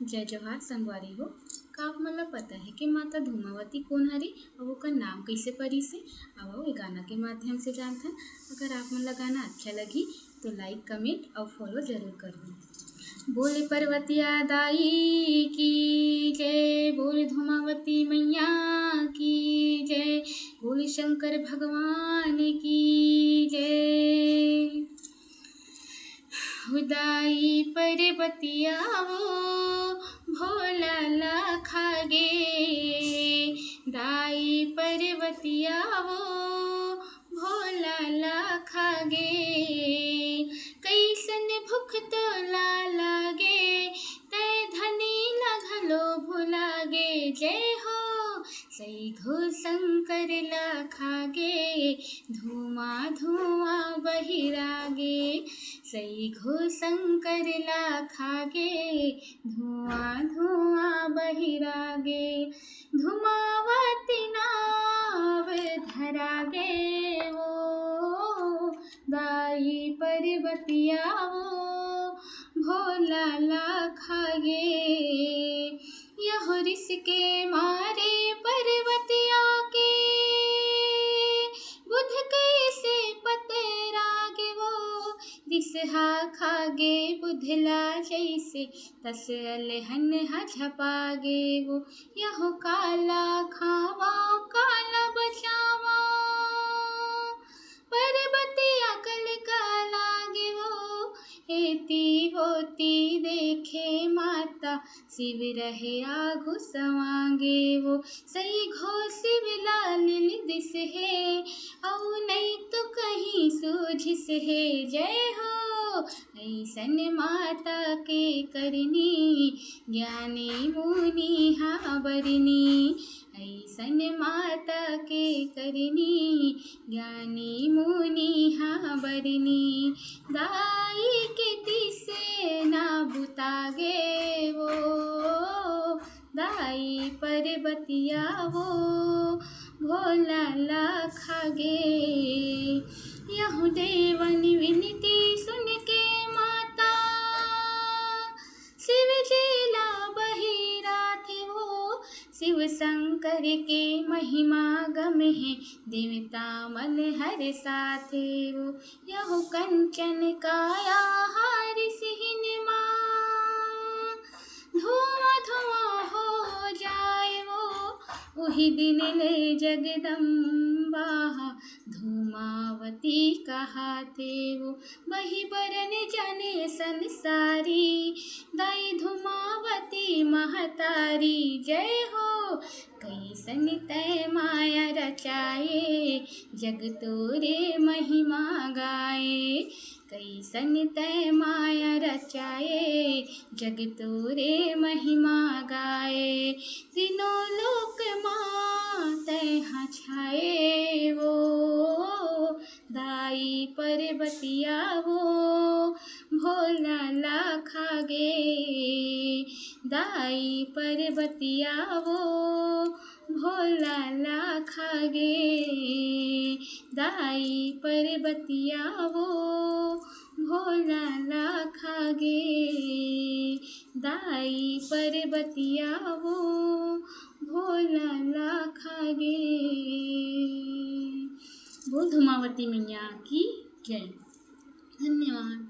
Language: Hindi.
जय जोहार संगवारी हो। का आप मन ला पता है कि माता धूमावती कोन हरे और ओकर नाम कैसे परी से? आओ ये गाना के माध्यम से जानथन। अगर आप मन ला गाना अच्छा लगी तो लाइक कमेंट और फॉलो जरूर कर दो। बोले पर्वतिया दाई की जय, बोले धूमावती मैया की जय, बोले शंकर भगवान की जय। दाई पर्वतिया वो भोला लाखा गे, दाई पर्वतिया वो भोला लाखा गे। कैसन भूख तो लागे तय धनी न घलो भुलागे। जय हो सई घो शंकर लाखा गे, धुआं धुआं बहिरागे। सई घो शंकर लाखा गे, धुआं धुआं बहिरागे। धूमावती नाव धरागे वो, दाई पर्वतिया वो भोला लाखा गे। यहो रिस के मारे पर्वतिया के, बुध कैसे पतरागे वो। रिसहा खागे बुधला जैसे, तस अलहन हा झपागे वो। यहो काला खावा काला बचावा, पर्वतिया कल का लागे वो। हेती होती देखे माता, शिव रहे आगु सवांगे वो। सई घो शिव लालिल दिस है, औ नहीं तो कहीं सूझिस है। जय हो ऐसन माता के करनी, ज्ञानी मुनि हा बरनी। ऐसन माता के करनी, ज्ञानी मुनि हा बरनी। दाई के तिसे ना बुतागे वो, दाई पर्वतिया वो भोला लाखा गे। यहु देवन विनती सुन के माता, शिव जी ला बहिरा थे वो। शिव शंकर के महिमा गम है, देवता मन हर साथे वो। यहु कंचन काया हारि सिहिन माँ, धुआं धुआं हो जाए वो। वही दिन ले जगदम्बा, धूमावती कहाते वो। वही बरन जाने संसारी, दाई धूमावती महतारी। जय हो कैसन तय माया रचाए, जग तोरे महिमा गाए। कैसन तय माया रचाए, जग तोरे महिमा गाए। तीनों लोक माँ तय हाँ छाए वो, दाई पर्वतिया वो भोला लाखा गे। दाई पर्वतिया वो भोला लाखा गे, दाई पर्वतिया वो भोला लाखा गे। दाई पर्वतिया वो भोला लाखा गे। बोल धूमावती मैया की जय। धन्यवाद।